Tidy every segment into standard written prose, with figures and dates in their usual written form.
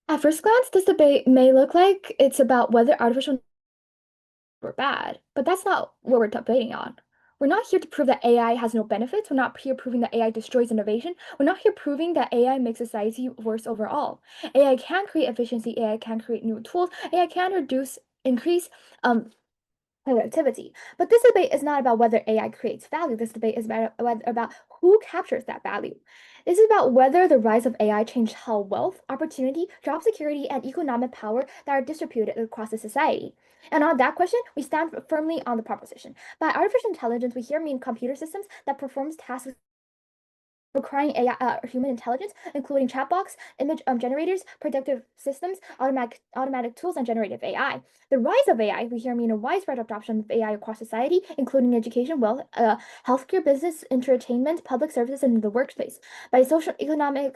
At first glance, this debate may look like it's about whether artificial were bad, but that's not what we're debating on. We're not here to prove that AI has no benefits. We're not here proving that AI destroys innovation. We're not here proving that AI makes society worse overall. AI can create efficiency. AI can create new tools. AI can increase um, productivity. But this debate is not about whether AI creates value. This debate is about who captures that value. This is about whether the rise of AI changed how wealth, opportunity, job security, and economic power that are distributed across the society. And on that question, we stand firmly on the proposition. By artificial intelligence, we here mean computer systems that performs tasks requiring AI, human intelligence, including chatbots, image generators, predictive systems, automatic tools, and generative AI. The rise of AI, we here mean a widespread adoption of AI across society, including education, wealth, healthcare, business, entertainment, public services, and the workplace. By social economic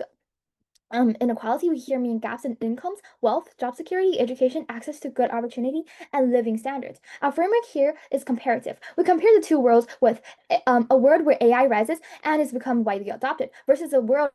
inequality, we here mean gaps in incomes, wealth, job security, education, access to good opportunity, and living standards. Our framework here is comparative. We compare the two worlds with a world where AI rises and has become widely adopted versus a world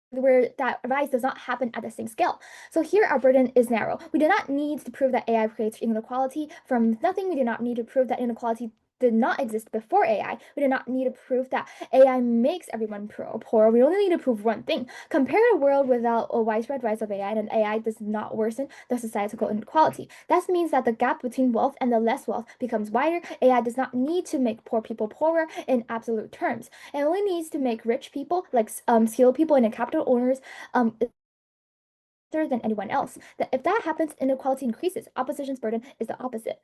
where that rise does not happen at the same scale. So here our burden is narrow. We do not need to prove that AI creates inequality from nothing. We do not need to prove that inequality did not exist before AI. We do not need to prove that AI makes everyone poor. We only need to prove one thing. Compare a world without a widespread rise of AI, and AI does not worsen the societal inequality. That means that the gap between wealth and the less wealth becomes wider. AI does not need to make poor people poorer in absolute terms. It only needs to make rich people, like skilled people and capital owners, better than anyone else. That if that happens, inequality increases. Opposition's burden is the opposite.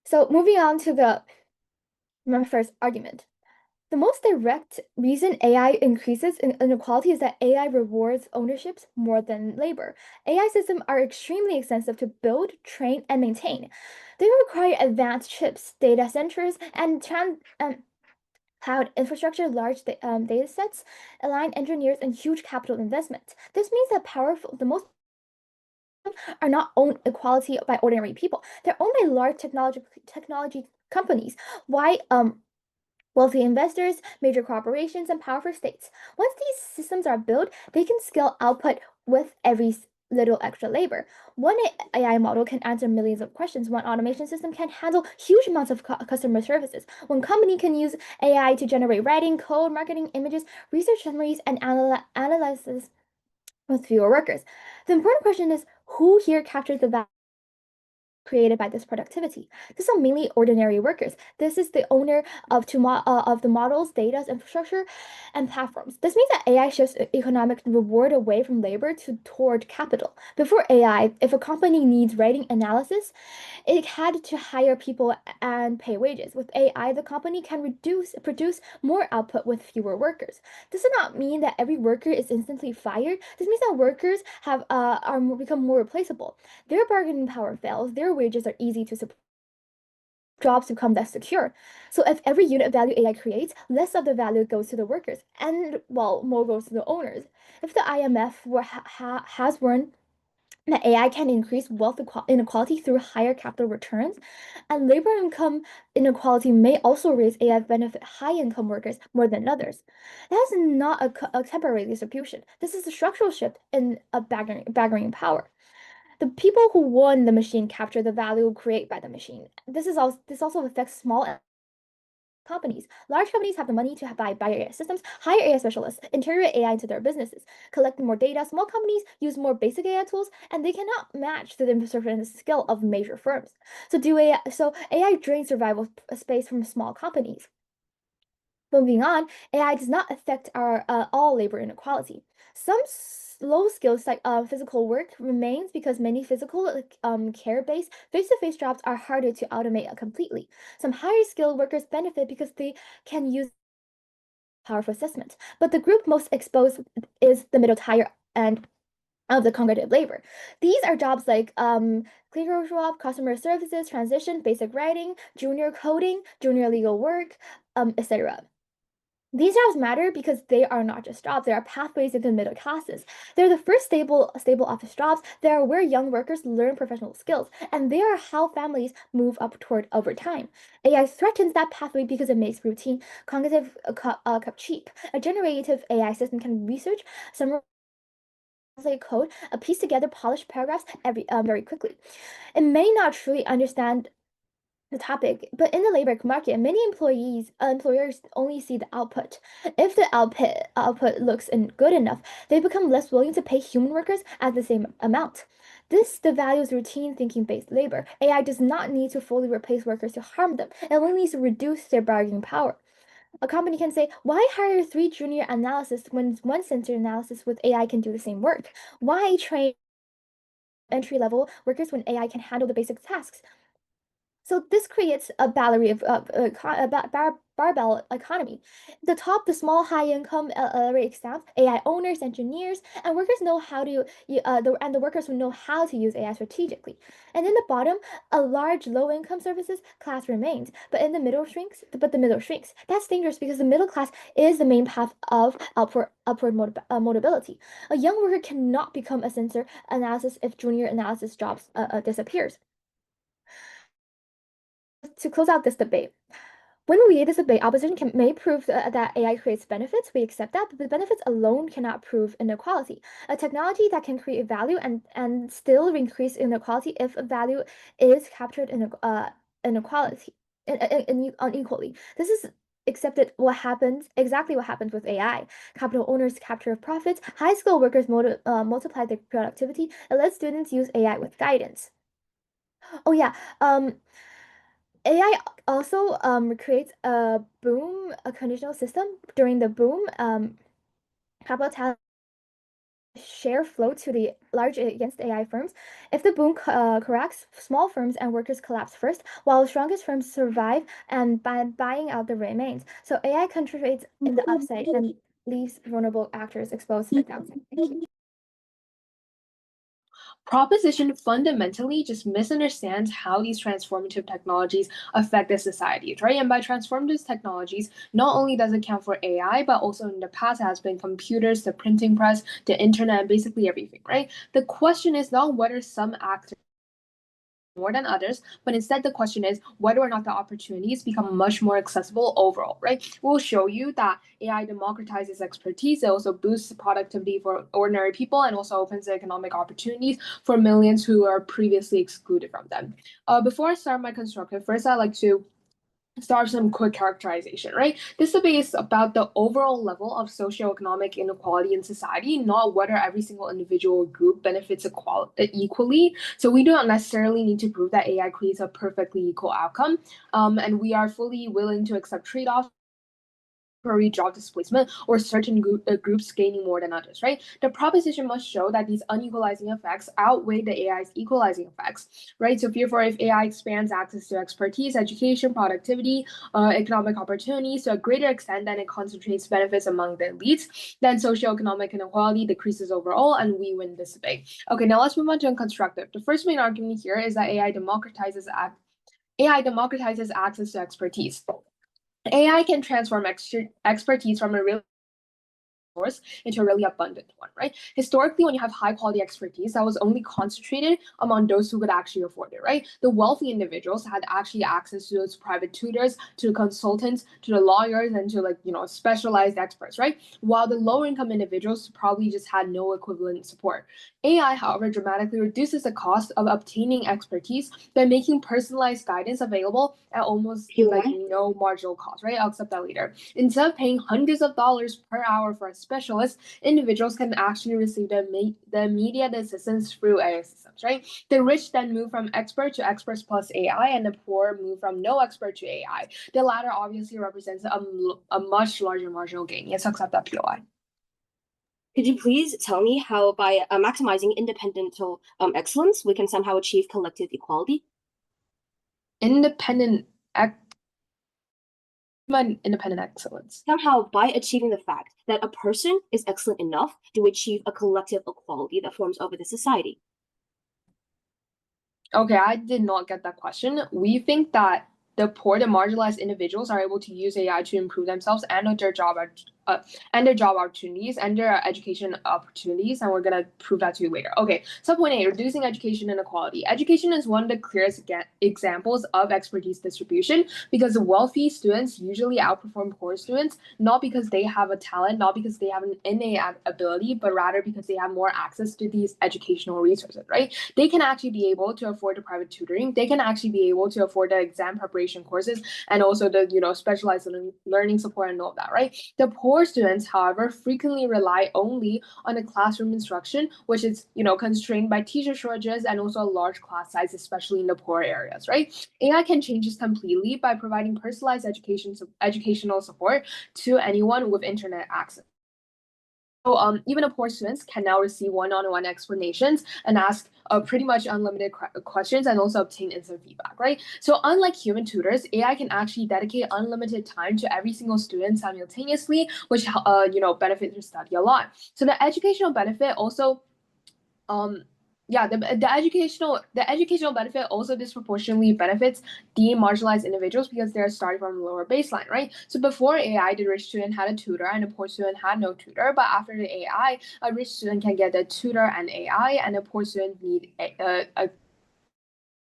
So moving on to my first argument. The most direct reason AI increases inequality is that AI rewards ownerships more than labor. AI systems are extremely expensive to build, train, and maintain. They require advanced chips, data centers, and cloud infrastructure, large data sets, aligned engineers, and huge capital investment. This means that the most are not owned equality by ordinary people. They're owned by large technology companies. Why wealthy investors, major corporations, and powerful states. Once these systems are built, they can scale output with every little extra labor. One AI model can answer millions of questions. One automation system can handle huge amounts of customer services. One company can use AI to generate writing, code, marketing, images, research summaries, and analysis with fewer workers. The important question is who here captures the value created by this productivity. These are mainly ordinary workers. This is the owner of the models, data, infrastructure, and platforms. This means that AI shifts economic reward away from labor to toward capital. Before AI, if a company needs writing analysis, it had to hire people and pay wages. With AI, the company can produce more output with fewer workers. This does not mean that every worker is instantly fired. This means that workers become more replaceable. Their bargaining power fails. Their wages are easy to support. Jobs become less secure. So if every unit of value AI creates, less of the value goes to the workers, and well, more goes to the owners. If the IMF has warned that AI can increase wealth inequality through higher capital returns, and labor income inequality may also raise AI benefit high income workers more than others. That is not a temporary distribution. This is a structural shift in a bargaining power. The people who won the machine capture the value created by the machine. This also affects small companies. Large companies have the money to buy AI systems, hire AI specialists, integrate AI into their businesses, collect more data. Small companies use more basic AI tools, and they cannot match the infrastructure and the skill of major firms. So AI drains survival space from small companies. Moving on, AI does not affect our all labor inequality. Some low skills like physical work remains because many physical care-based face-to-face jobs are harder to automate completely. Some higher skilled workers benefit because they can use powerful assessment, but the group most exposed is the middle tier and of the cognitive labor. These are jobs like clerical job, customer services, transition, basic writing, junior coding, junior legal work, etc. These jobs matter because they are not just jobs, they are pathways into the middle classes. They're the first stable office jobs. They are where young workers learn professional skills, and they are how families move up toward over time. AI threatens that pathway because it makes routine cognitive cheap. A generative AI system can research, summarize, code, piece together polished paragraphs very quickly. It may not truly understand the topic, but in the labor market, many employers only see the output. If the output looks good enough, they become less willing to pay human workers at the same amount. This devalues routine thinking-based labor. AI does not need to fully replace workers to harm them. It only needs to reduce their bargaining power. A company can say, why hire three junior analysts when one sensor analysis with AI can do the same work? Why train entry-level workers when AI can handle the basic tasks? So this creates a barbell economy. The small high income rate staff, AI owners, engineers, and workers know how to the workers who know how to use AI strategically. And in the bottom, a large low income services class remains, but the middle shrinks. That's dangerous because the middle class is the main path of mobility. A young worker cannot become a sensor analysis if junior analysis jobs disappears. To close out this debate, when we read this debate, opposition may prove that AI creates benefits. We accept that, but the benefits alone cannot prove inequality. A technology that can create value and still increase inequality if value is captured in inequality unequally. This is accepted exactly what happens with AI. Capital owners capture profits, high-skilled workers multiply their productivity, and let students use AI with guidance. Oh yeah, AI also creates a conditional system. During the boom, capital talent share flow to the large against AI firms. If the boom corrects, small firms and workers collapse first, while the strongest firms survive and by buying out the remains. So AI concentrates in the upside and leaves vulnerable actors exposed to the downside. Thank you. Proposition fundamentally just misunderstands how these transformative technologies affect the societies, right? And by transformative technologies, not only does it count for AI, but also in the past has been computers, the printing press, the internet, and basically everything, right? The question is not whether some actors more than others, but instead the question is whether or not the opportunities become much more accessible overall, right? We'll show you that AI democratizes expertise, it also boosts productivity for ordinary people and also opens economic opportunities for millions who are previously excluded from them. Before I start my constructive, first I'd like to start some quick characterization, right? This debate is about the overall level of socioeconomic inequality in society, not whether every single individual or group benefits equally. So we do not necessarily need to prove that AI creates a perfectly equal outcome. And we are fully willing to accept trade-offs job displacement or certain groups gaining more than others, right? The proposition must show that these unequalizing effects outweigh the AI's equalizing effects, right? So therefore, if AI expands access to expertise, education, productivity, economic opportunities to a greater extent than it concentrates benefits among the elites, then socioeconomic inequality decreases overall and we win this debate. Okay, now let's move on to constructive. The first main argument here is that AI democratizes access to expertise. AI can transform expertise from a real source into a really abundant one, right? Historically, when you have high quality expertise, that was only concentrated among those who could actually afford it, right? The wealthy individuals had actually access to those private tutors, to the consultants, to the lawyers, and to specialized experts, right? While the low income individuals probably just had no equivalent support. AI, however, dramatically reduces the cost of obtaining expertise by making personalized guidance available at almost no marginal cost, right? I'll accept that later. Instead of paying hundreds of dollars per hour for a specialist, individuals can actually receive the immediate assistance through AI systems, right? The rich then move from expert to experts plus AI, and the poor move from no expert to AI. The latter obviously represents a much larger marginal gain. Yes, accept that POI. Could you please tell me how, by maximizing independent excellence, we can somehow achieve collective equality? Independent excellence. Somehow, by achieving the fact that a person is excellent enough to achieve a collective equality that forms over the society. Okay, I did not get that question. We think that the poor, the marginalized individuals are able to use AI to improve themselves and their job and their job opportunities and their education opportunities, and we're gonna prove that to you later. Okay, subpoint A, reducing education inequality. Education is one of the clearest examples of expertise distribution because wealthy students usually outperform poor students, not because they have a talent, not because they have an innate ability, but rather because they have more access to these educational resources, right? They can actually be able to afford the private tutoring. They can actually be able to afford the exam preparation courses and also the, specialized learning support and all that, right? The poor students, however, frequently rely only on the classroom instruction, which is, constrained by teacher shortages and also a large class size, especially in the poor areas, right? AI can change this completely by providing personalized educational support to anyone with internet access. So even a poor students can now receive one-on-one explanations and ask pretty much unlimited questions and also obtain instant feedback, right? So unlike human tutors, AI can actually dedicate unlimited time to every single student simultaneously, which benefits their study a lot. So the educational benefit also the educational benefit also disproportionately benefits the marginalized individuals because they're starting from a lower baseline, right? So before AI, the rich student had a tutor and a poor student had no tutor, but after the AI, a rich student can get a tutor and AI, and a poor student need a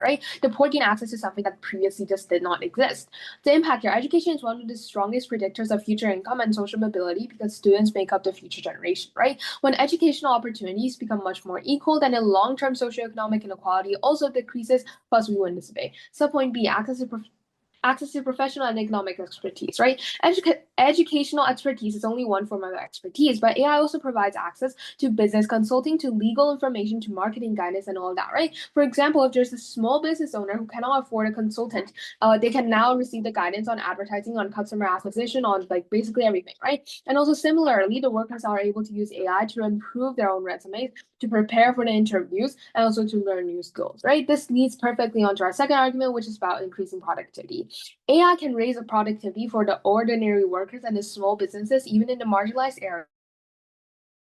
right? The poor gain access to something that previously just did not exist. The impact here, education is one of the strongest predictors of future income and social mobility because students make up the future generation, right? When educational opportunities become much more equal, then the long-term socioeconomic inequality also decreases, plus we win this debate. Subpoint B, access to professional and economic expertise, right? Educational expertise is only one form of expertise, but AI also provides access to business consulting, to legal information, to marketing guidance, and all that, right? For example, if there's a small business owner who cannot afford a consultant, they can now receive the guidance on advertising, on customer acquisition, on like basically everything, right? And also similarly, the workers are able to use AI to improve their own resumes, to prepare for the interviews, and also to learn new skills, right? This leads perfectly onto our second argument, which is about increasing productivity. AI can raise the productivity for the ordinary workers and the small businesses, even in the marginalized areas.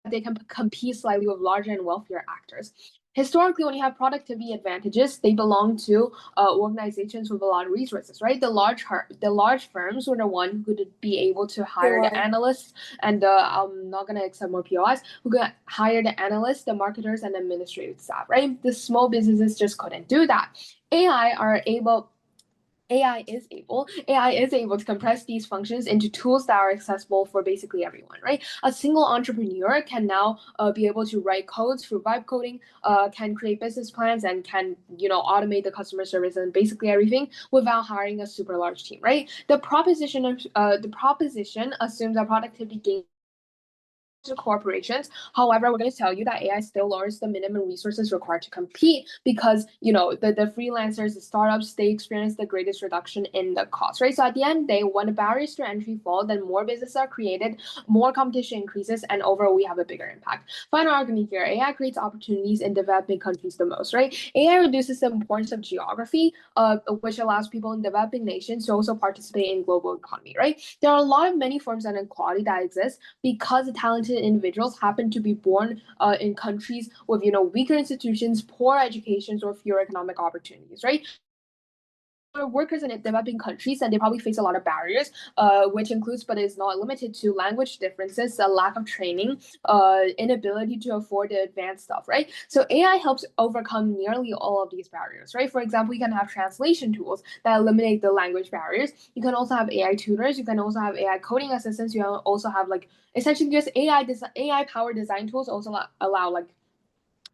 They can compete slightly with larger and wealthier actors. Historically, when you have productivity advantages, they belong to organizations with a lot of resources, right? The large firms were the one who could be able to hire the analysts and I'm not gonna accept more POIs, who could hire the analysts, the marketers, and administrative staff, right? The small businesses just couldn't do that. AI is able to compress these functions into tools that are accessible for basically everyone, right? A single entrepreneur can now be able to write codes through vibe coding, can create business plans, and can automate the customer service and basically everything without hiring a super large team, right? The proposition assumes that productivity gain to corporations. However, we're going to tell you that AI still lowers the minimum resources required to compete because, the freelancers, the startups, they experience the greatest reduction in the cost, right? So at the end of the day, when the barriers to entry fall, then more businesses are created, more competition increases, and overall, we have a bigger impact. Final argument here, AI creates opportunities in developing countries the most, right? AI reduces the importance of geography, which allows people in developing nations to also participate in global economy, right? There are a lot of many forms of inequality that exist because the talented individuals happen to be born in countries with weaker institutions, poor educations, or fewer economic opportunities, right? For workers in developing countries, and they probably face a lot of barriers, which includes but is not limited to language differences, a lack of training, inability to afford the advanced stuff, right? So AI helps overcome nearly all of these barriers, right? For example, you can have translation tools that eliminate the language barriers. You can also have AI tutors. You can also have AI coding assistants. You also have essentially just AI powered design tools also allow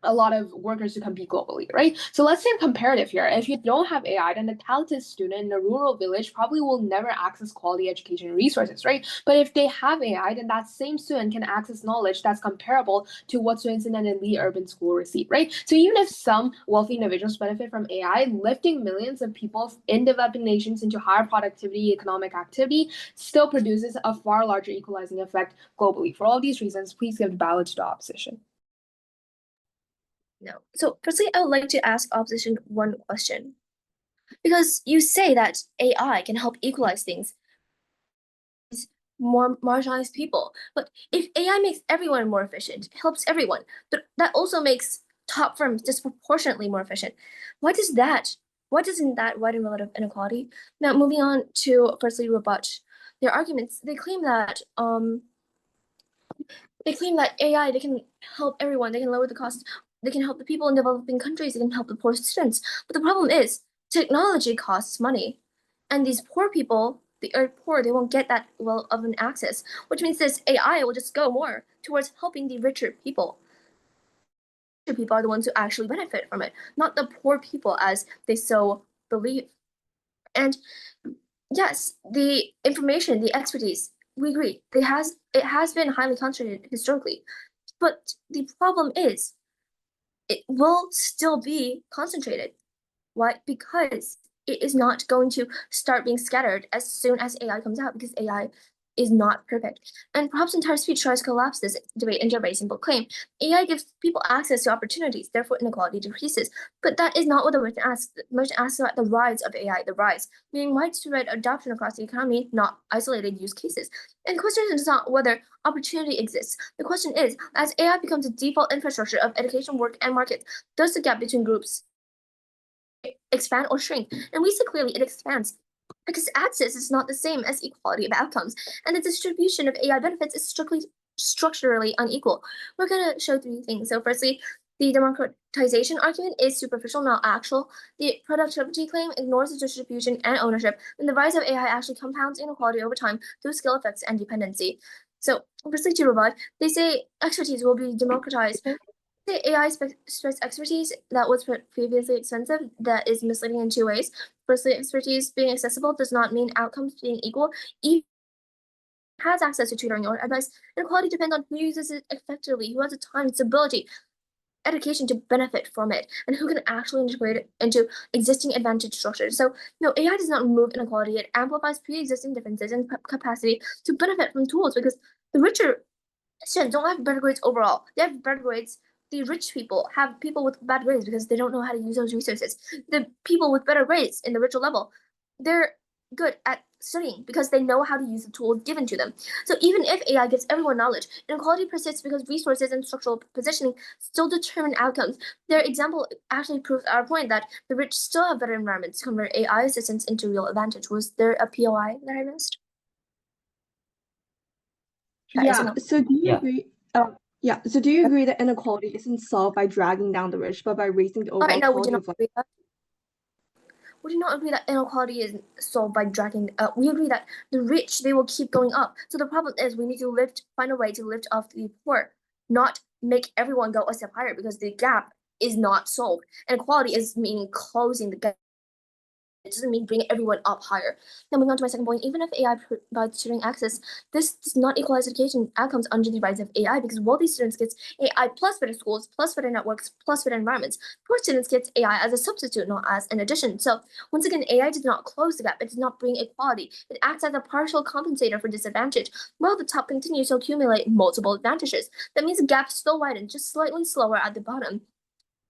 a lot of workers to compete globally, right? So let's say comparative here. If you don't have AI, then the talented student in a rural village probably will never access quality education resources, right? But if they have AI, then that same student can access knowledge that's comparable to what students in an elite urban school receive, right? So even if some wealthy individuals benefit from AI, lifting millions of people in developing nations into higher productivity economic activity still produces a far larger equalizing effect globally. For all these reasons, please give the ballot to the opposition. No. So firstly, I would like to ask opposition one question. Because you say that AI can help equalize things, more marginalized people. But if AI makes everyone more efficient, helps everyone, that also makes top firms disproportionately more efficient. Why doesn't that widen relative inequality? Now moving on to firstly rebut their arguments, they claim that They claim that AI, they can help everyone, they can lower the cost, they can help the people in developing countries, they can help the poor students. But the problem is, technology costs money. And these poor people, the poor, they won't get that well of an access, which means this AI will just go more towards helping the richer people. Richer people are the ones who actually benefit from it, not the poor people as they so believe. And yes, the information, the expertise, we agree, it has been highly concentrated historically. But the problem is, it will still be concentrated. Why? Because it is not going to start being scattered as soon as AI comes out, because AI is not perfect. And perhaps entire speech tries to collapse this debate into a very simple claim. AI gives people access to opportunities, therefore inequality decreases. But that is not what the motion asks. The motion asks about the rise of AI, the rise, meaning widespread adoption across the economy, not isolated use cases. And the question is not whether opportunity exists. The question is, as AI becomes the default infrastructure of education, work, and markets, does the gap between groups expand or shrink? And we see clearly it expands, because access is not the same as equality of outcomes, and the distribution of AI benefits is structurally unequal. We're going to show three things. So firstly, the democratization argument is superficial, not actual. The productivity claim ignores the distribution and ownership, and the rise of AI actually compounds inequality over time through skill effects and dependency. So firstly, to rebut, they say expertise will be democratized. The AI stress expertise that was previously expensive, that is misleading in two ways. Firstly, expertise being accessible does not mean outcomes being equal. Even has access to tutoring or advice, inequality depends on who uses it effectively, who has the time, stability, education to benefit from it, and who can actually integrate it into existing advantage structures. So, no, AI does not remove inequality, it amplifies pre-existing differences in capacity to benefit from tools, because the richer students don't have better grades overall. They have better grades. The rich people have people with bad grades because they don't know how to use those resources. The people with better grades in the richer level, they're good at studying because they know how to use the tools given to them. So even if AI gives everyone knowledge, inequality persists because resources and structural positioning still determine outcomes. Their example actually proves our point that the rich still have better environments to convert AI assistance into real advantage. Was there a POI that I missed? Yeah. So do you agree? Yeah. So do you agree that inequality isn't solved by dragging down the rich, but by raising the overall No, we do quality not of life? agree that. We do not agree that inequality is solved by dragging. We agree that the rich, they will keep going up. So the problem is we need to find a way to lift off the poor, not make everyone go a step higher, because the gap is not solved. Inequality is meaning closing the gap. It doesn't mean bring everyone up higher. Now, moving on to my second point, even if AI provides tutoring access, this does not equalize education outcomes under the rise of AI, because wealthy students get AI plus better schools, plus better networks, plus better environments. Poor students get AI as a substitute, not as an addition. So once again, AI does not close the gap. It does not bring equality. It acts as a partial compensator for disadvantage, while the top continues to accumulate multiple advantages. That means the gap still widens, just slightly slower at the bottom.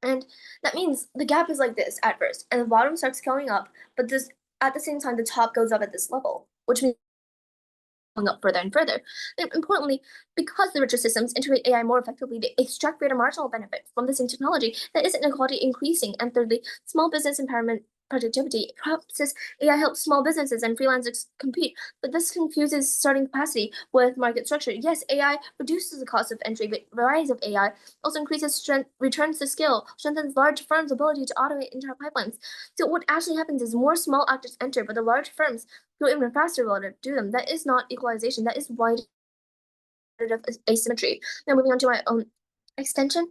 And that means the gap is like this at first, and the bottom starts going up, but this at the same time the top goes up at this level, which means going up further and further. And importantly, because the richer systems integrate AI more effectively, they extract greater marginal benefit from the same technology. That is inequality increasing. And thirdly, small business empowerment productivity. Perhaps AI helps small businesses and freelancers compete, but this confuses starting capacity with market structure. Yes, AI reduces the cost of entry, but the rise of AI also increases strength, returns to skill, strengthens large firms' ability to automate entire pipelines. So what actually happens is more small actors enter, but the large firms go even faster while to do them. That is not equalization. That is wide asymmetry. Now moving on to my own extension.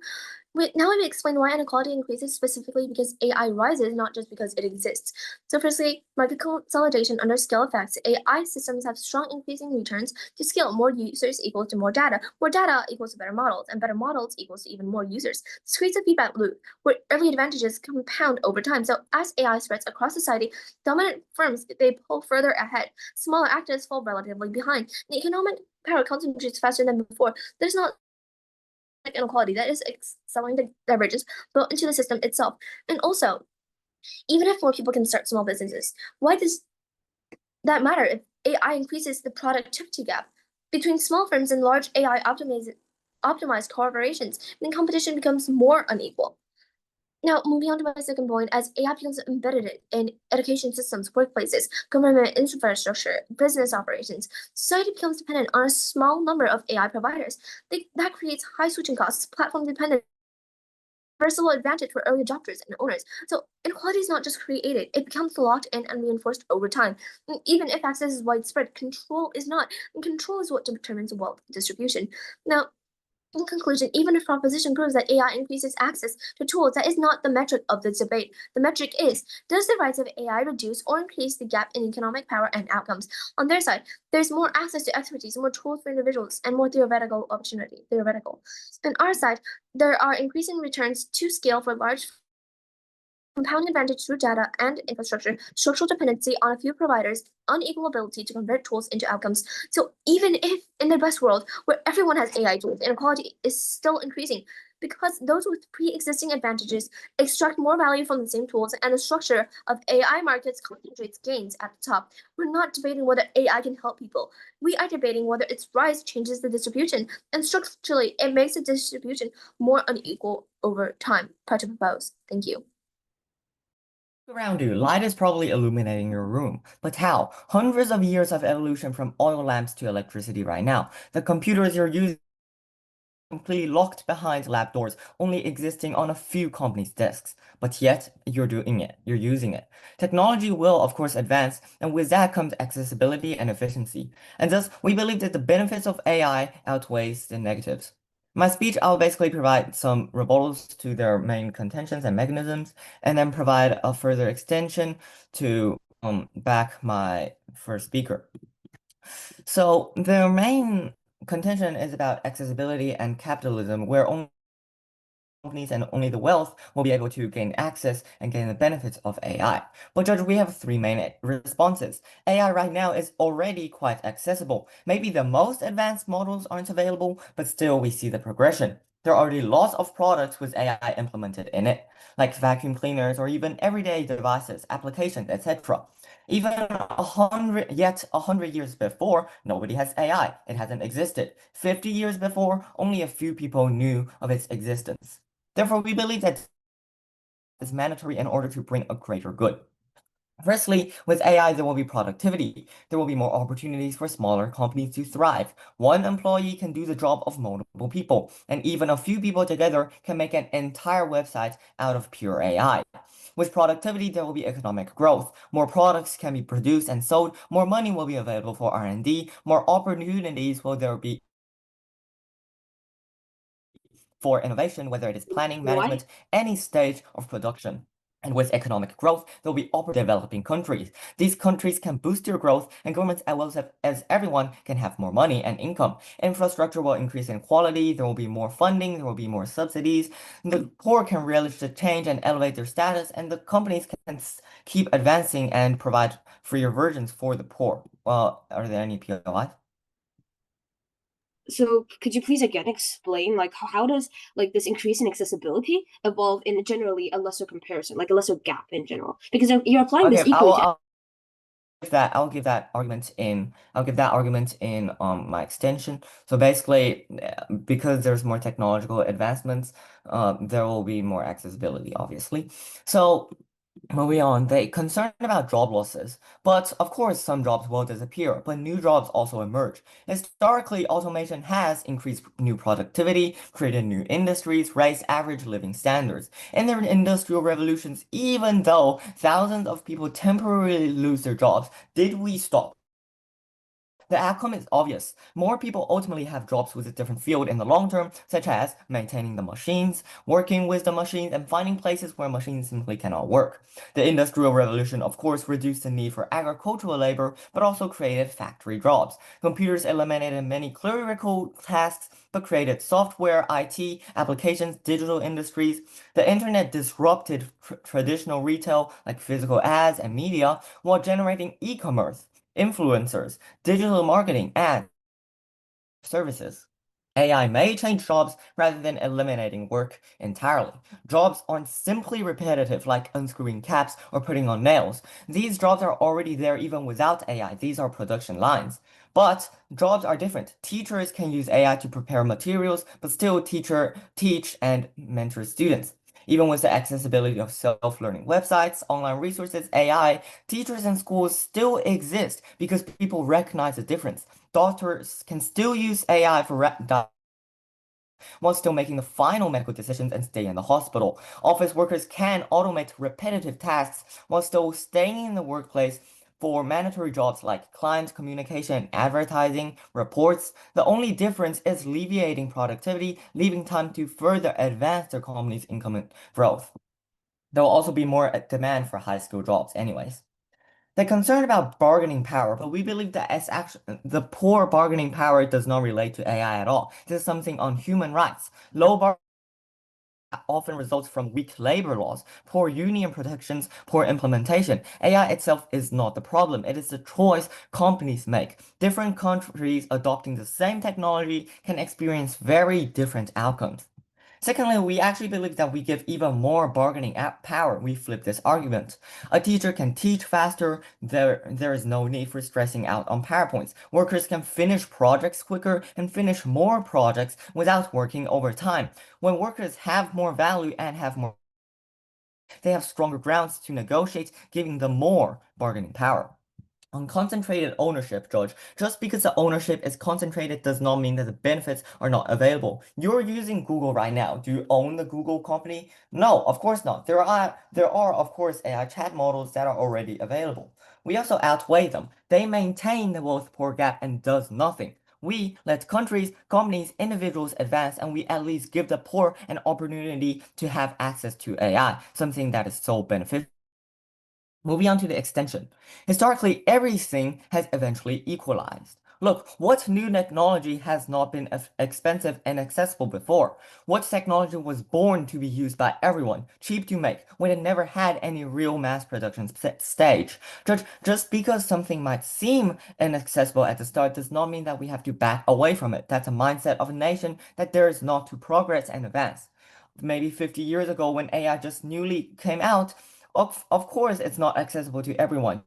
Now let me explain why inequality increases specifically because AI rises, not just because it exists. So firstly, market consolidation under scale effects. AI systems have strong increasing returns to scale. More users equals to more data. More data equals to better models, and better models equals to even more users. This creates a feedback loop where early advantages compound over time. So as AI spreads across society, dominant firms, they pull further ahead. Smaller actors fall relatively behind. The economic power concentrates faster than before. There's not inequality, that is selling the divergence built into the system itself. And also, even if more people can start small businesses, why does that matter if AI increases the productivity gap between small firms and large AI optimized corporations? Then competition becomes more unequal. Now, moving on to my second point, as AI becomes embedded in education systems, workplaces, government infrastructure, business operations, society becomes dependent on a small number of AI providers. That creates high switching costs, platform dependence, versatile advantage for early adopters and owners. So inequality is not just created, it becomes locked in and reinforced over time. And even if access is widespread, control is not. And control is what determines wealth distribution. Now, in conclusion, even if proposition proves that AI increases access to tools, that is not the metric of the debate. The metric is, does the rise of AI reduce or increase the gap in economic power and outcomes? On their side, there's more access to expertise, more tools for individuals, and more theoretical opportunity. Theoretical. On our side, there are increasing returns to scale for large compounding advantage through data and infrastructure, structural dependency on a few providers, unequal ability to convert tools into outcomes. So even if in the best world where everyone has AI tools, inequality is still increasing because those with pre-existing advantages extract more value from the same tools and the structure of AI markets concentrates gains at the top. We're not debating whether AI can help people. We are debating whether its rise changes the distribution, and structurally it makes the distribution more unequal over time. Part to propose. Thank you. Around you, light is probably illuminating your room. But how? Hundreds of years of evolution from oil lamps to electricity right now. The computers you're using completely locked behind lab doors, only existing on a few companies' desks. But yet, you're doing it. You're using it. Technology will, of course, advance, and with that comes accessibility and efficiency. And thus, we believe that the benefits of AI outweighs the negatives. My speech, I'll basically provide some rebuttals to their main contentions and mechanisms, and then provide a further extension to back my first speaker. So their main contention is about accessibility and capitalism, where only companies and only the wealth will be able to gain access and gain the benefits of AI. But Judge, we have three main responses. AI right now is already quite accessible. Maybe the most advanced models aren't available, but still we see the progression. There are already lots of products with AI implemented in it, like vacuum cleaners or even everyday devices, applications, etc. Even 100 years before, nobody has AI. It hasn't existed. 50 years before, only a few people knew of its existence. Therefore, we believe that is mandatory in order to bring a greater good. Firstly, with AI, there will be productivity. There will be more opportunities for smaller companies to thrive. One employee can do the job of multiple people, and even a few people together can make an entire website out of pure AI. With productivity, there will be economic growth. More products can be produced and sold. More money will be available for R&D. More opportunities will there be for innovation, whether it is planning, management, any stage of production. And with economic growth, there will be developing countries. These countries can boost their growth, and governments, as everyone, can have more money and income. Infrastructure will increase in quality, there will be more funding, there will be more subsidies. The poor can relish the change and elevate their status, and the companies can keep advancing and provide freer versions for the poor. Well, are there any POIs? So could you please again explain like how does like this increase in accessibility evolve in generally a lesser comparison, like a lesser gap in general? Because you're applying this equally to I'll give that argument in my extension. So basically, because there's more technological advancements, there will be more accessibility, obviously. So moving on, they concerned about job losses, but of course some jobs will disappear, but new jobs also emerge. Historically, automation has increased new productivity, created new industries, raised average living standards. In the industrial revolutions, even though thousands of people temporarily lose their jobs, did we stop? The outcome is obvious. More people ultimately have jobs with a different field in the long term, such as maintaining the machines, working with the machines, and finding places where machines simply cannot work. The Industrial Revolution, of course, reduced the need for agricultural labor, but also created factory jobs. Computers eliminated many clerical tasks, but created software, IT, applications, digital industries. The internet disrupted traditional retail, like physical ads and media, while generating e-commerce, influencers, digital marketing, and services. AI may change jobs rather than eliminating work entirely. Jobs aren't simply repetitive like unscrewing caps or putting on nails. These jobs are already there even without AI. These are production lines. But jobs are different. Teachers can use AI to prepare materials, but still teach and mentor students. Even with the accessibility of self-learning websites, online resources, AI, teachers and schools still exist because people recognize the difference. Doctors can still use AI for while still making the final medical decisions and stay in the hospital. Office workers can automate repetitive tasks while still staying in the workplace for mandatory jobs like client communication, advertising, reports. The only difference is alleviating productivity, leaving time to further advance their company's income and growth. There will also be more demand for high-skilled jobs anyways. They're concerned about bargaining power, but we believe that the poor bargaining power does not relate to AI at all. This is something on human rights. Low bar often results from weak labor laws, poor union protections, poor implementation. AI itself is not the problem. It is the choice companies make. Different countries adopting the same technology can experience very different outcomes. Secondly, we actually believe that we give even more bargaining power. We flip this argument. A teacher can teach faster. There is no need for stressing out on PowerPoints. Workers can finish projects quicker and finish more projects without working overtime. When workers have more value and have more, they have stronger grounds to negotiate, giving them more bargaining power. On concentrated ownership, George, just because the ownership is concentrated does not mean that the benefits are not available. You're using Google right now. Do you own the Google company? No, of course not. There are of course AI chat models that are already available. We also outweigh them. They maintain the wealth-poor gap and does nothing. We let countries, companies, individuals advance, and we at least give the poor an opportunity to have access to AI, something that is so beneficial. Moving on to the extension. Historically, everything has eventually equalized. Look, what new technology has not been expensive and accessible before? What technology was born to be used by everyone, cheap to make, when it never had any real mass production stage? Just because something might seem inaccessible at the start does not mean that we have to back away from it. That's a mindset of a nation that there is not to progress and advance. Maybe 50 years ago when AI just newly came out, of course, it's not accessible to everyone.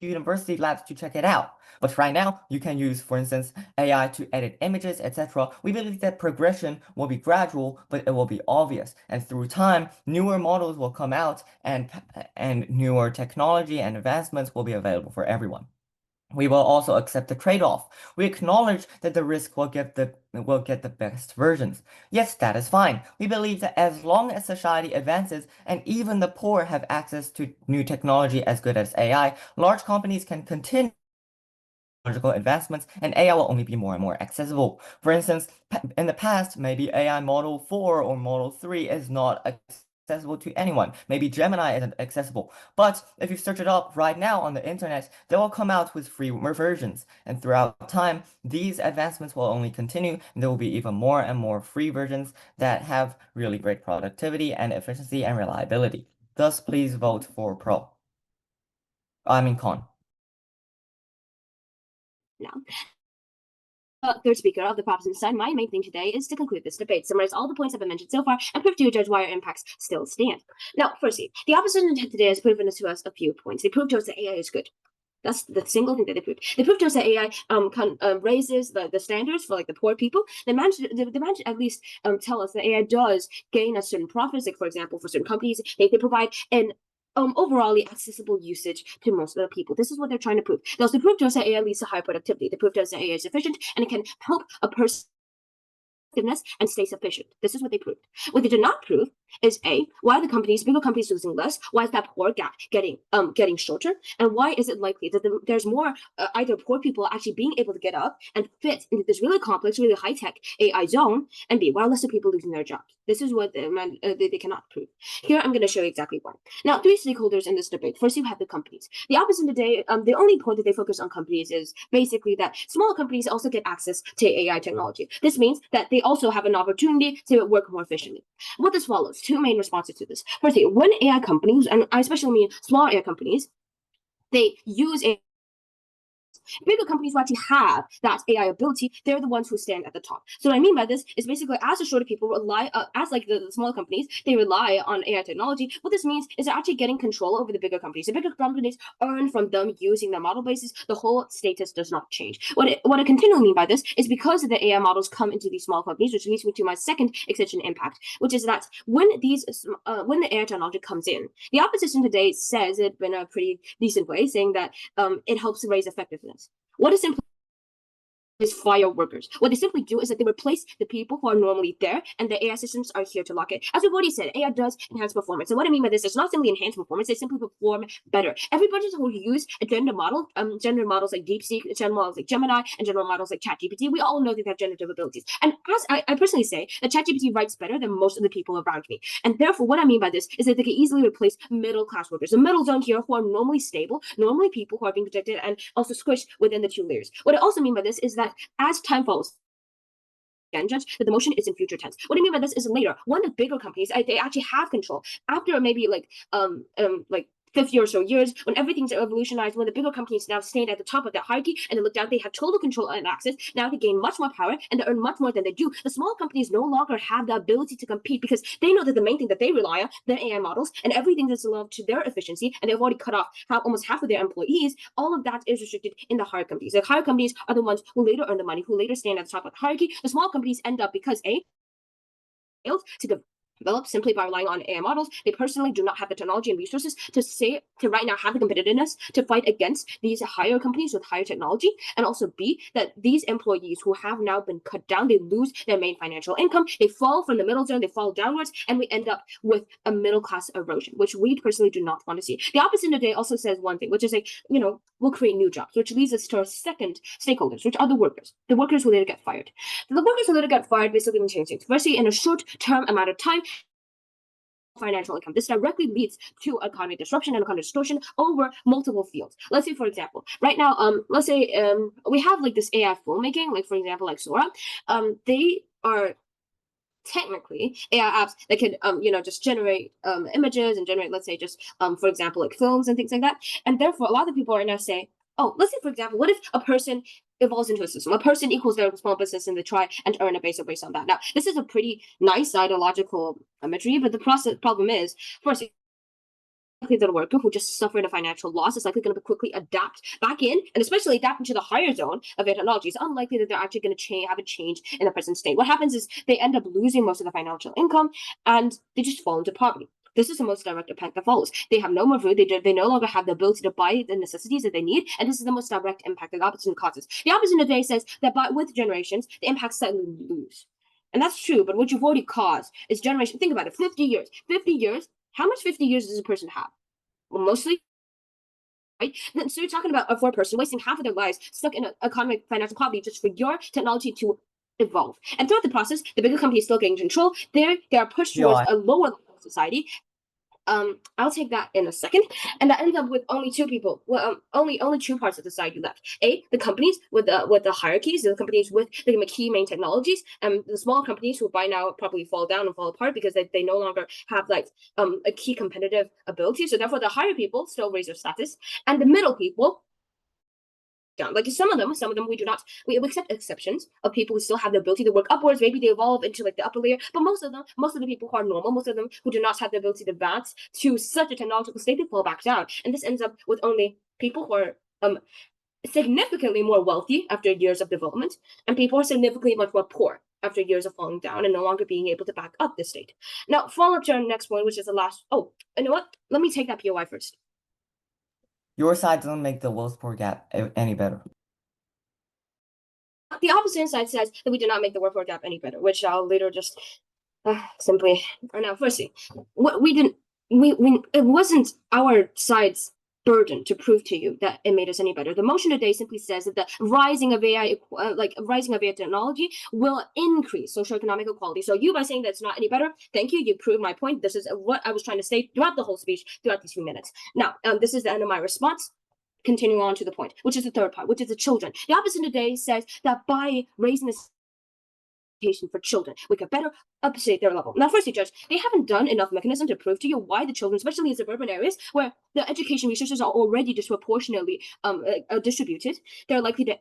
University labs to check it out. But right now, you can use, for instance, AI to edit images, etc. We believe that progression will be gradual, but it will be obvious. And through time, newer models will come out and newer technology and advancements will be available for everyone. We will also accept the trade-off. We acknowledge that the risk will get the best versions. Yes, that is fine. We believe that as long as society advances and even the poor have access to new technology as good as AI, large companies can continue technological advancements and AI will only be more and more accessible. For instance, in the past, maybe AI Model 4 or Model 3 is not accessible to anyone. Maybe Gemini isn't accessible. But if you search it up right now on the internet, they will come out with free versions. And throughout time, these advancements will only continue, and there will be even more and more free versions that have really great productivity and efficiency and reliability. Thus, please vote for pro. I mean con. Now, third speaker of the proposition side, my main thing today is to conclude this debate, summarize all the points I've mentioned so far, and prove to you, Judge, why our impacts still stand. Now, firstly, the opposition today has proven to us a few points. They proved to us that AI is good. That's the single thing that they proved. They proved to us that AI raises the standards for like the poor people. They managed to at least tell us that AI does gain a certain profits, like for example, for certain companies, they provide an overall accessible usage to most of the people. This is what they're trying to prove. They also proved to us that AI leads to high productivity. They proved to us that AI is efficient and it can help a person and stay sufficient. This is what they proved. What they did not prove is why the bigger companies losing less? Why is that poor gap getting shorter? And why is it likely that there's more either poor people actually being able to get up and fit into this really complex, really high tech AI zone, and B, why are less people losing their jobs? This is what they cannot prove. Here I'm going to show you exactly why. Now, three stakeholders in this debate. First, you have the companies. The opposite today, the only point that they focus on companies is basically that smaller companies also get access to AI technology. This means that they also have an opportunity to work more efficiently. What this follows, two main responses to this. Firstly, when AI companies, and I especially mean small AI companies, they use AI Bigger companies who actually have that AI ability, they're the ones who stand at the top. So what I mean by this is basically as the shorter people rely, as like the smaller companies, they rely on AI technology. What this means is they're actually getting control over the bigger companies. The bigger companies earn from them using their model bases. The whole status does not change. What I continually mean by this is because the AI models come into these small companies, which leads me to my second extension impact, which is that when the AI technology comes in, the opposition today says it in a pretty decent way, saying that it helps raise effectiveness. What is simply is fire workers. What they simply do is that they replace the people who are normally there, and the AI systems are here to lock it. As we've already said, AI does enhance performance. And what I mean by this is not simply enhance performance, they simply perform better. Everybody who use a gender models like DeepSeek, gender models like Gemini, and general models like ChatGPT, we all know that they have generative abilities. And as I personally say, that ChatGPT writes better than most of the people around me. And therefore, what I mean by this is that they can easily replace middle-class workers. The middle zone here who are normally stable, normally people who are being protected and also squished within the two layers. What I also mean by this is that as time follows, again, judge that the motion is in future tense. What I mean by this is later, when the bigger companies, they actually have control after maybe like 50 or so years, when everything's revolutionized, when the bigger companies now stand at the top of that hierarchy and they look down, they have total control and access. Now they gain much more power and they earn much more than they do. The small companies no longer have the ability to compete because they know that the main thing that they rely on, their AI models, and everything that's allowed to their efficiency, and they've already cut off almost half of their employees. All of that is restricted in the higher companies. The higher companies are the ones who later earn the money, who later stand at the top of the hierarchy. The small companies end up because failed to develop simply by relying on AI models. They personally do not have the technology and resources to right now have the competitiveness to fight against these higher companies with higher technology. And also B, that these employees who have now been cut down, they lose their main financial income. They fall from the middle zone, they fall downwards, and we end up with a middle class erosion, which we personally do not want to see. The opposite today also says one thing, which is like, we'll create new jobs, which leads us to our second stakeholders, which are the workers who later get fired. The workers who later get fired basically can change things. Firstly, in a short term amount of time, financial income. This directly leads to economic disruption and economic distortion over multiple fields. Let's say, for example, right now, let's say we have like this AI filmmaking, like for example, like Sora. They are technically AI apps that can just generate images and generate, let's say, just for example, like films and things like that. And therefore, a lot of people are now saying, oh, let's say, for example, what if a person evolves into a system? A person equals their small business and they try and earn a base based on that. Now, this is a pretty nice ideological imagery, but the problem is, first, the worker who just suffered a financial loss is likely going to quickly adapt back in, and especially adapt into the higher zone of technology. It's unlikely that they're actually going to have a change in the present state. What happens is they end up losing most of the financial income and they just fall into poverty. This is the most direct impact that follows. They have no more food. They no longer have the ability to buy the necessities that they need, and this is the most direct impact that the opposite causes. The opposite today says that with generations, the impacts suddenly lose. And that's true, but what you've already caused is generation. Think about it, 50 years. 50 years, how much 50 years does a person have? Well, mostly, right? So you're talking about for a person wasting half of their lives stuck in economic financial poverty just for your technology to evolve. And throughout the process, the bigger companies still getting control. They are pushed towards a lower level of society. I'll take that in a second, and that ends up with only two people. Well, only two parts of the society left. The companies with the hierarchies, the companies with the key main technologies, and the small companies who by now probably fall down and fall apart because they no longer have like a key competitive ability. So therefore, the higher people still raise their status, and the middle people down. Like some of them we accept exceptions of people who still have the ability to work upwards. Maybe they evolve into like the upper layer, but most of the people who are normal, most of them who do not have the ability to advance to such a technological state, they fall back down. And this ends up with only people who are significantly more wealthy after years of development, and people are significantly much more poor after years of falling down and no longer being able to back up this state. Now, follow up to our next point, which is the last. Oh, you know what? Let me take that POI first. Your side doesn't make the wealth poor gap any better. The opposite side says that we do not make the wealth poor gap any better, which I'll later just simply. Or now, firstly, what we didn't. It wasn't our side's burden to prove to you that it made us any better. The motion today simply says that the rising of AI technology will increase socioeconomic equality. So you, by saying that it's not any better, thank you. You proved my point. This is what I was trying to say throughout the whole speech, throughout these few minutes. Now, this is the end of my response. Continuing on to the point, which is the third part, which is the children. The opposite today says that by raising this education for children. We could better update their level. Now, firstly, Judge, they haven't done enough mechanism to prove to you why the children, especially in suburban areas where the education resources are already disproportionately distributed, they're likely to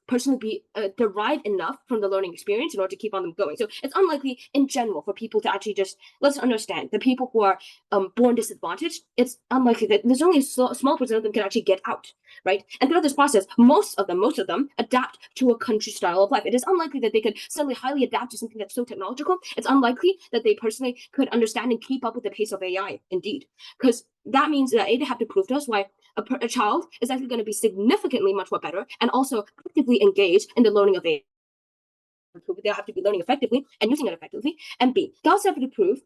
personally be derived enough from the learning experience in order to keep on them going. So it's unlikely in general for people to actually let's understand, the people who are born disadvantaged, it's unlikely that there's only a small percent of them can actually get out, right? And throughout this process, most of them adapt to a country style of life. It is unlikely that they could suddenly highly adapt to something that's so technological. It's unlikely that they personally could understand and keep up with the pace of AI, indeed. Because that means that they have to prove to us why a child is actually going to be significantly much more better and also actively engaged in the learning of AI. They'll have to be learning effectively and using it effectively. And B, they also have to prove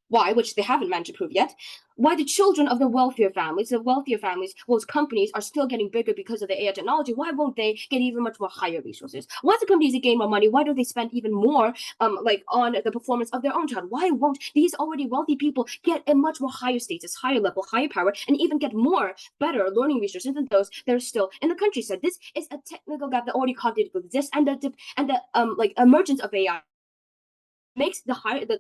why, which they haven't managed to prove yet, why the children of the wealthier families, whose companies are still getting bigger because of the AI technology, why won't they get even much more higher resources? Once the companies gain more money, why don't they spend even more on the performance of their own child? Why won't these already wealthy people get a much more higher status, higher level, higher power, and even get more better learning resources than those that are still in the countryside? This is a technical gap that already continues to exist, and the emergence of AI makes the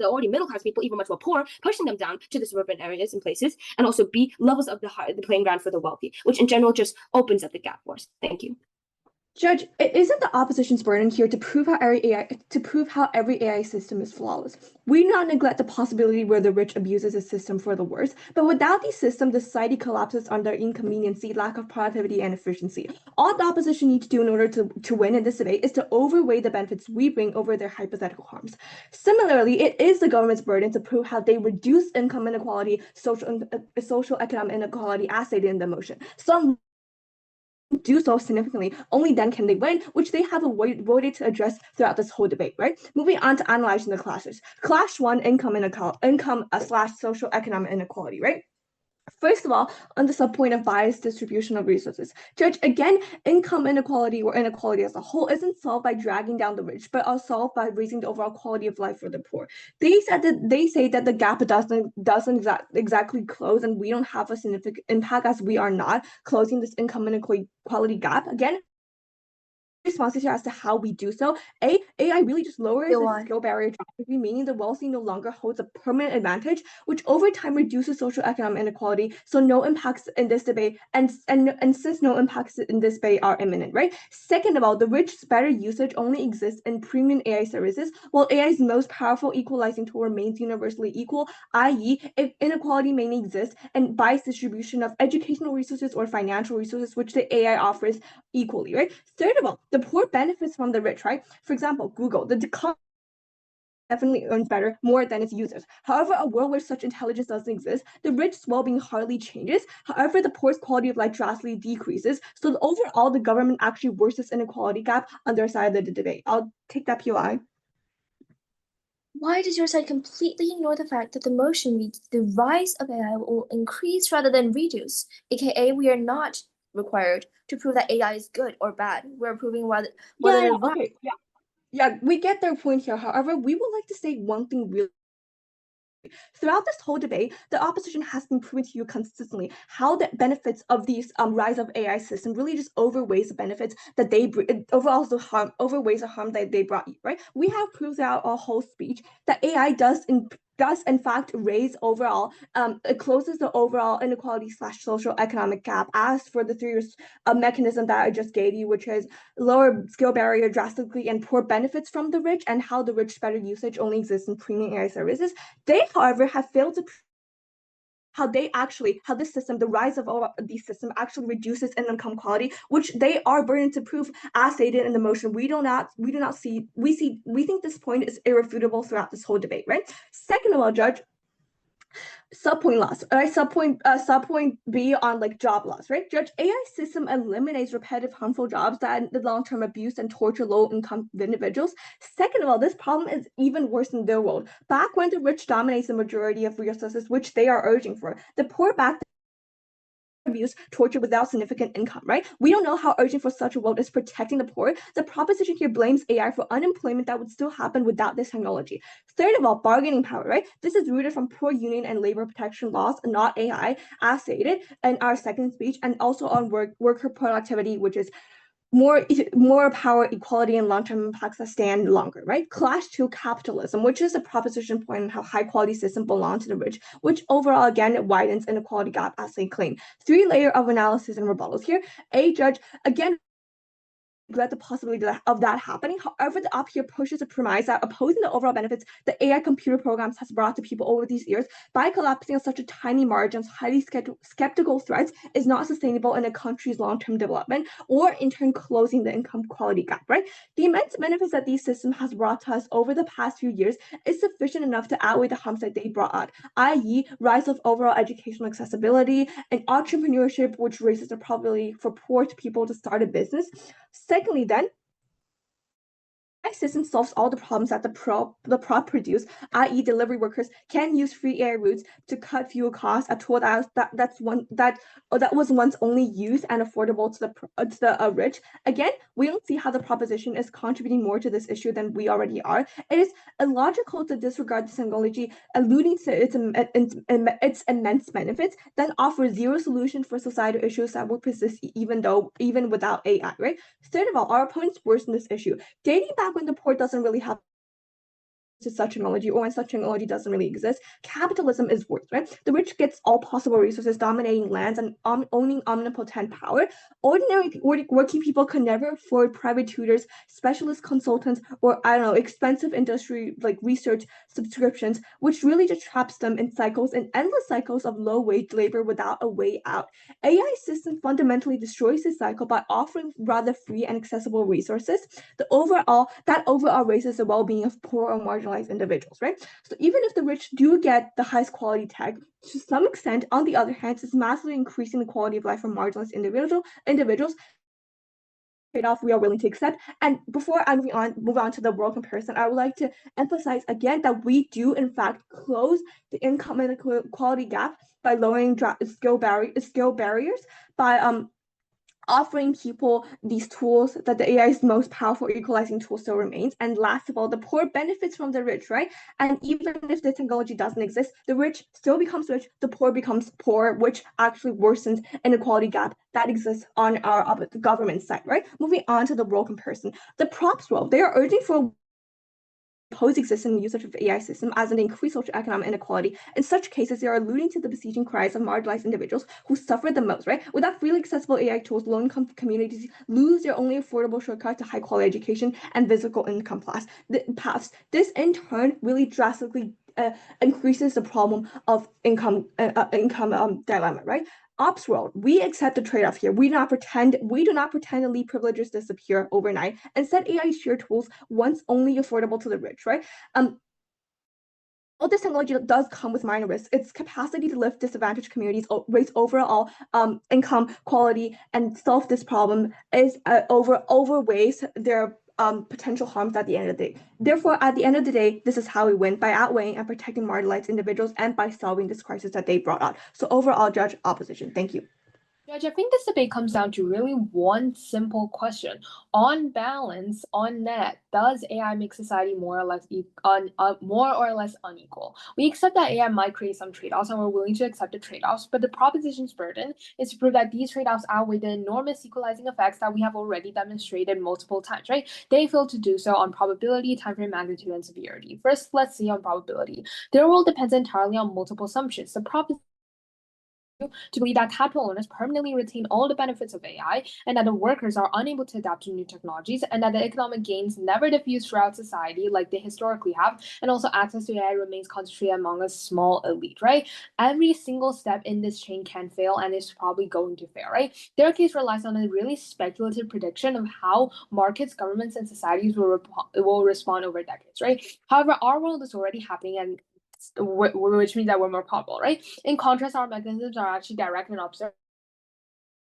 already middle class people even much more poor, pushing them down to the suburban areas and places, and also B, levels of the playing ground for the wealthy, which in general just opens up the gap for us. Thank you. Judge, it isn't the opposition's burden here to prove how every AI system is flawless. We do not neglect the possibility where the rich abuses a system for the worse, but without these systems, the society collapses under inconveniency, lack of productivity, and efficiency. All the opposition needs to do in order to win in this debate is to overweigh the benefits we bring over their hypothetical harms. Similarly, it is the government's burden to prove how they reduce income inequality, socioeconomic inequality as stated in the motion. Some do so significantly, only then can they win, which they have avoided to address throughout this whole debate, right? Moving on to analyzing the classes. Class 1, income slash socioeconomic inequality, right? First of all, on the subpoint of biased distribution of resources. Judge, again, income inequality or inequality as a whole isn't solved by dragging down the rich, but are solved by raising the overall quality of life for the poor. They say that the gap doesn't exactly close, and we don't have a significant impact as we are not closing this income inequality gap. Again, responses here as to how we do so. AI really just lowers the skill barrier drastically, meaning the wealthy no longer holds a permanent advantage, which over time reduces socioeconomic inequality. So no impacts in this debate, and since no impacts in this debate are imminent, right? Second of all, the rich's better usage only exists in premium AI services, while AI's most powerful equalizing tool remains universally equal, i.e., if inequality mainly exists and biased distribution of educational resources or financial resources, which the AI offers equally, right? Third of all, the poor benefits from the rich, right? For example, Google, the decline definitely earns more than its users. However, a world where such intelligence doesn't exist, the rich's well-being hardly changes. However, the poor's quality of life drastically decreases. So overall, the government actually worsens inequality gap on their side of the debate. I'll take that POI. Why does your side completely ignore the fact that the motion reads the rise of AI will increase rather than reduce, aka we are not required to prove that AI is good or bad. We're proving whether okay, yeah, we get their point here. However, we would like to say one thing really. Throughout this whole debate, the opposition has been proving to you consistently how the benefits of these rise of AI system really just overweighs the benefits that they overweighs the harm that they brought you, right? We have proved throughout our whole speech that AI does in fact raise overall, it closes the overall inequality slash social economic gap. As for the three mechanism that I just gave you, which is lower skill barrier drastically and poor benefits from the rich, and how the rich better usage only exists in premium AI services. They, however, have failed to how this system, the rise of all of these systems actually reduces income quality, which they are burdened to prove as stated in the motion. We think this point is irrefutable throughout this whole debate, right? Second of all, Judge, subpoint loss, right? Subpoint B on job loss, right? Judge, AI system eliminates repetitive harmful jobs that the long-term abuse and torture low-income individuals. Second of all, this problem is even worse in their world. Back when the rich dominates the majority of resources, which they are urging for, the poor back abuse, torture without significant income, right? We don't know how urgent for such a world is protecting the poor. The proposition here blames AI for unemployment that would still happen without this technology. Third of all, bargaining power, right? This is rooted from poor union and labor protection laws, not AI, as stated in our second speech, and also on worker productivity, which is more power, equality, and long-term impacts that stand longer, right? Clash to capitalism, which is a proposition point on how high-quality systems belong to the rich, which overall, again, widens inequality gap as they claim. 3 layer of analysis and rebuttals here. A judge, again, let the possibility of that happening. However, the up here pushes a premise that opposing the overall benefits the AI computer programs has brought to people over these years by collapsing on such a tiny margins, highly skeptical threats is not sustainable in a country's long-term development, or in turn closing the income quality gap, right? The immense benefits that these systems has brought to us over the past few years is sufficient enough to outweigh the harms that they brought out, i.e. rise of overall educational accessibility and entrepreneurship, which raises the probability for poor people to start a business. Secondly, then, AI system solves all the problems that the prop produce, i.e. delivery workers can use free AI routes to cut fuel costs, a tool that was once only used and affordable to the rich. Again, we don't see how the proposition is contributing more to this issue than we already are. It is illogical to disregard this technology, alluding to its immense benefits, then offer zero solution for societal issues that will persist even without AI, right? Third of all, our opponents worsen this issue. Dating back when the poor doesn't really have to such technology, or when such technology doesn't really exist, capitalism is worse, right? The rich gets all possible resources, dominating lands and owning omnipotent power. Ordinary working people can never afford private tutors, specialist consultants, or expensive industry like research subscriptions, which really just traps them in endless cycles of low-wage labor without a way out. AI system fundamentally destroys this cycle by offering rather free and accessible resources. That overall raises the well-being of poor or marginalized individuals, right? So even if the rich do get the highest quality tech, to some extent, on the other hand, it's massively increasing the quality of life for marginalized individuals trade-off we are willing to accept. And before I move on to the world comparison, I would like to emphasize again that we do in fact close the income inequality gap by lowering skill barriers, by offering people these tools that the AI's most powerful equalizing tool still remains. And last of all, the poor benefits from the rich, right? And even if the technology doesn't exist, the rich still becomes rich, the poor becomes poor, which actually worsens inequality gap that exists on our government side, right? Moving on to the role comparison. The props role, they are urging for oppose existing usage of AI system as an increased socioeconomic inequality. In such cases, they are alluding to the beseeching cries of marginalized individuals who suffer the most, right? Without freely accessible AI tools, low-income communities lose their only affordable shortcut to high-quality education and visible income paths. This, in turn, really drastically increases the problem of income dilemma, right? Ops world, we accept the trade-off here. We do not pretend elite privileges disappear overnight. Instead, AI share tools once only affordable to the rich, right? All this technology does come with minor risks. Its capacity to lift disadvantaged communities, raise overall income quality, and solve this problem is overweighs their potential harms at the end of the day. Therefore, at the end of the day, this is how we win, by outweighing and protecting marginalized individuals and by solving this crisis that they brought out. So overall, judge opposition. Thank you. Judge, I think this debate comes down to really one simple question. On balance, on net, does AI make society more or less unequal? We accept that AI might create some trade-offs, and we're willing to accept the trade-offs, but the proposition's burden is to prove that these trade-offs outweigh the enormous equalizing effects that we have already demonstrated multiple times, right? They fail to do so on probability, time frame, magnitude, and severity. First, let's see on probability. Their role depends entirely on multiple assumptions. The proposition to believe that capital owners permanently retain all the benefits of AI, and that the workers are unable to adapt to new technologies, and that the economic gains never diffuse throughout society like they historically have, and also access to AI remains concentrated among a small elite, right? Every single step in this chain can fail and is probably going to fail, right? Their case relies on a really speculative prediction of how markets, governments, and societies will respond over decades, right? However, our world is already happening, and which means that we're more probable, right? In contrast, our mechanisms are actually direct and observed.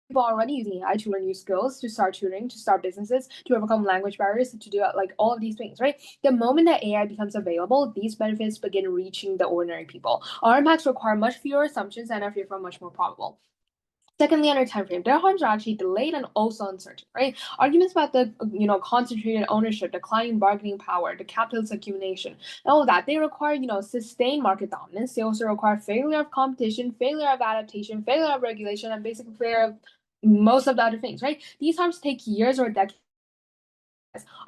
People are already using AI to learn new skills, to start tutoring, to start businesses, to overcome language barriers, to do like all of these things, right? The moment that AI becomes available, these benefits begin reaching the ordinary people. Our impacts require much fewer assumptions and are therefore much more probable. Secondly, on our time frame, their harms are actually delayed and also uncertain, right? Arguments about the concentrated ownership, declining bargaining power, the capitalist accumulation, all of that, they require sustained market dominance. They also require failure of competition, failure of adaptation, failure of regulation, and basically failure of most of the other things, right? These harms take years or decades.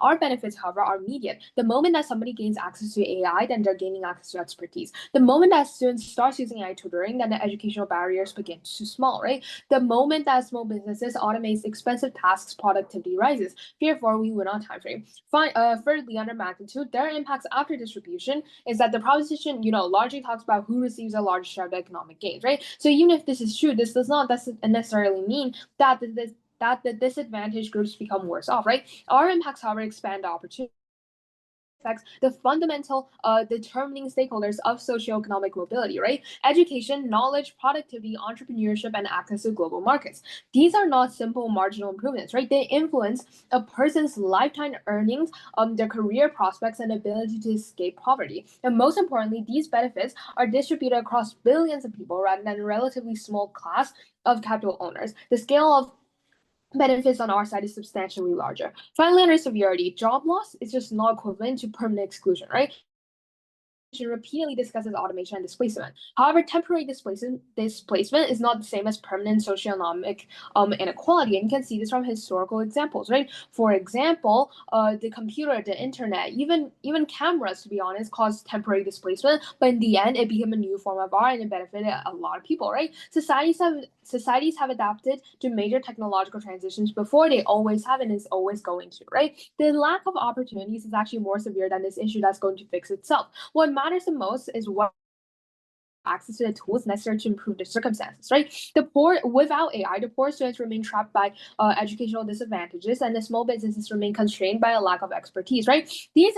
Our benefits, however, are immediate. The moment that somebody gains access to AI, then they're gaining access to expertise. The moment that students start using AI tutoring, then the educational barriers begin to small, right? The moment that small businesses automate expensive tasks, productivity rises. Therefore, we win on time frame. Thirdly, under magnitude, their impacts after distribution is that the proposition, largely talks about who receives a large share of the economic gains, right? So even if this is true, this does not necessarily mean that the disadvantaged groups become worse off, right? Our impacts, however, expand the opportunity. Affects the fundamental determining stakeholders of socioeconomic mobility, right? Education, knowledge, productivity, entrepreneurship, and access to global markets. These are not simple marginal improvements, right? They influence a person's lifetime earnings, their career prospects, and ability to escape poverty. And most importantly, these benefits are distributed across billions of people rather than a relatively small class of capital owners. The scale of benefits on our side is substantially larger. Finally, under severity, job loss is just not equivalent to permanent exclusion, right? Repeatedly discusses automation and displacement. However, temporary displacement is not the same as permanent socioeconomic inequality, and you can see this from historical examples, right? For example, the computer, the internet, even cameras, to be honest, caused temporary displacement, but in the end, it became a new form of art and it benefited a lot of people, right? Societies have adapted to major technological transitions before. They always have and is always going to, right? The lack of opportunities is actually more severe than this issue that's going to fix itself. What matters the most is what access to the tools necessary to improve their circumstances, right? The poor, without AI, the poor students remain trapped by educational disadvantages, and the small businesses remain constrained by a lack of expertise, right? These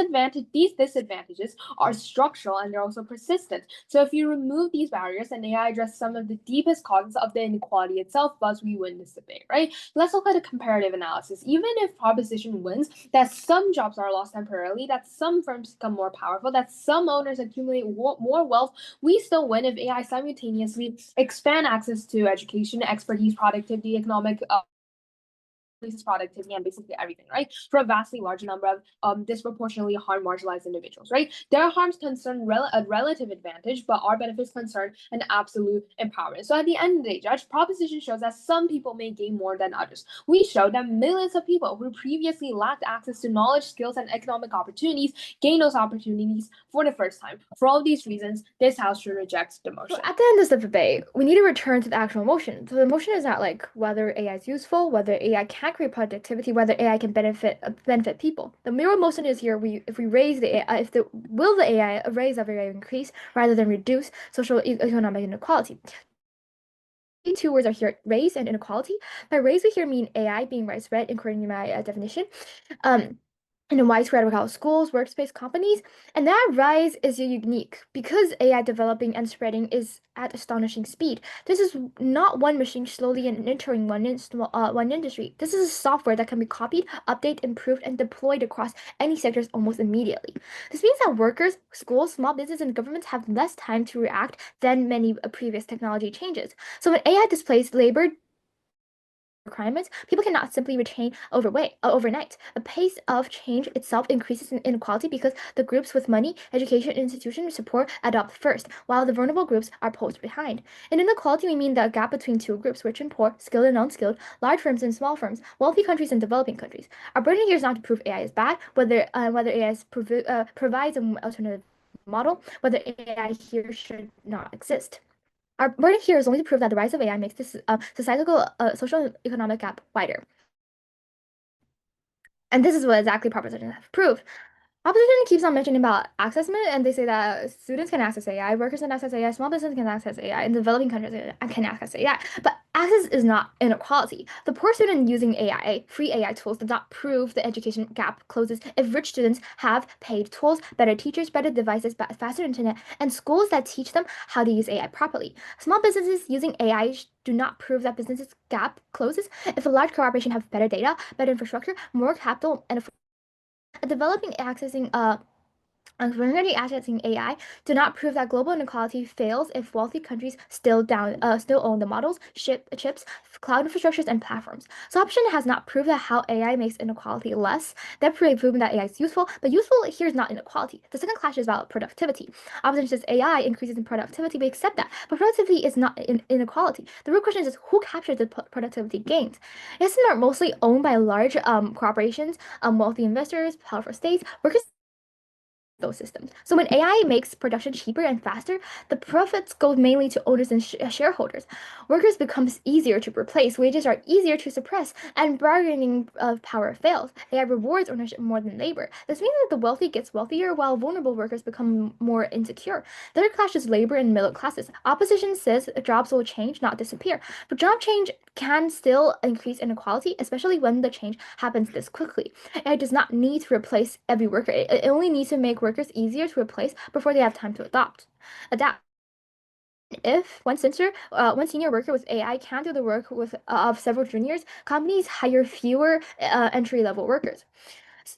disadvantages are structural and they're also persistent. So if you remove these barriers, then AI addresses some of the deepest causes of the inequality itself, thus we win this debate, right? Let's look at a comparative analysis. Even if proposition wins, that some jobs are lost temporarily, that some firms become more powerful, that some owners accumulate more wealth, we still win if AI simultaneously expand access to education, expertise, productivity, economic increases productivity and basically everything, right? For a vastly larger number of disproportionately harmed marginalized individuals, right? Their harms concern a relative advantage, but our benefits concern an absolute empowerment. So at the end of the day, Judge, proposition shows that some people may gain more than others. We show that millions of people who previously lacked access to knowledge, skills, and economic opportunities gain those opportunities for the first time. For all these reasons, this House should reject the motion. So at the end of the debate, we need to return to the actual motion. So the motion is not like whether AI is useful, whether AI can create productivity, whether AI can benefit people. The real motion is here: if we raise the AI, will the AI raise of AI increase rather than reduce social economic inequality? Two words are here: raise and inequality. By raise, we here mean AI being widespread, according to my definition. In a widespread across schools, workspace, companies, and that rise is unique because AI developing and spreading is at astonishing speed. This is not one machine slowly entering one industry. This is a software that can be copied, updated, improved, and deployed across any sectors almost immediately. This means that workers, schools, small business, and governments have less time to react than many previous technology changes. So when AI displaces labor requirements, people cannot simply retain overnight. The pace of change itself increases in inequality because the groups with money, education, and institution support adopt first, while the vulnerable groups are pushed behind. In inequality, we mean the gap between two groups, rich and poor, skilled and unskilled, large firms and small firms, wealthy countries and developing countries. Our burden here is not to prove AI is bad, whether AI provides an alternative model, whether AI here should not exist. Our burden here is only to prove that the rise of AI makes this societal, social economic gap wider. And this is what exactly propositions have proved. Opposition keeps on mentioning about accessment, and they say that students can access AI, workers can access AI, small businesses can access AI, and developing countries can access AI. But access is not inequality. The poor student using AI, free AI tools, does not prove the education gap closes if rich students have paid tools, better teachers, better devices, faster internet, and schools that teach them how to use AI properly. Small businesses using AI do not prove that businesses gap closes if a large corporation have better data, better infrastructure, more capital, and a developing accessing Community accessing AI do not prove that global inequality fails if wealthy countries still own the models, chips, cloud infrastructures, and platforms. So option has not proved that how AI makes inequality less. They've proven that AI is useful, but useful here is not inequality. The second clash is about productivity. Opposition says AI increases in productivity, we accept that, but productivity is not inequality. The real question is who captures the productivity gains. Yes, are mostly owned by large corporations, wealthy investors, powerful states. Workers those systems. So when AI makes production cheaper and faster, the profits go mainly to owners and shareholders. Workers becomes easier to replace, wages are easier to suppress, and bargaining power fails. AI rewards ownership more than labor. This means that the wealthy gets wealthier while vulnerable workers become more insecure. Third clashes labor and middle classes. Opposition says jobs will change, not disappear. But job change can still increase inequality, especially when the change happens this quickly. AI does not need to replace every worker. It only needs to make workers easier to replace before they have time to adapt. If one senior worker with AI can do the work of several juniors, companies hire fewer entry-level workers.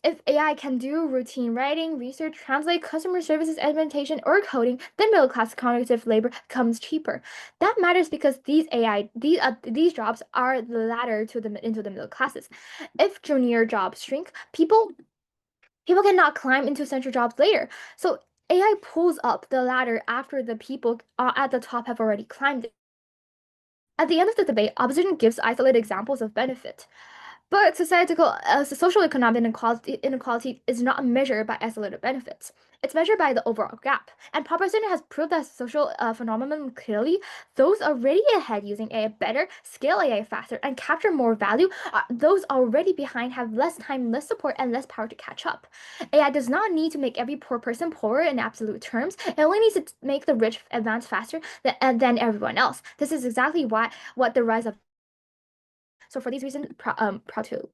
If AI can do routine writing, research, translate, customer services, implementation, or coding, then middle-class cognitive labor comes cheaper. That matters because these jobs are the ladder into the middle classes. If junior jobs shrink, people cannot climb into central jobs later. So AI pulls up the ladder after the people at the top have already climbed it. At the end of the debate, opposition gives isolated examples of benefit. But social economic inequality is not measured by isolated benefits. It's measured by the overall gap. And proposition has proved that social phenomenon clearly. Those already ahead using AI better, scale AI faster, and capture more value. Those already behind have less time, less support, and less power to catch up. AI does not need to make every poor person poorer in absolute terms. It only needs to make the rich advance faster than everyone else. This is exactly what the rise of. So for these reasons, proud to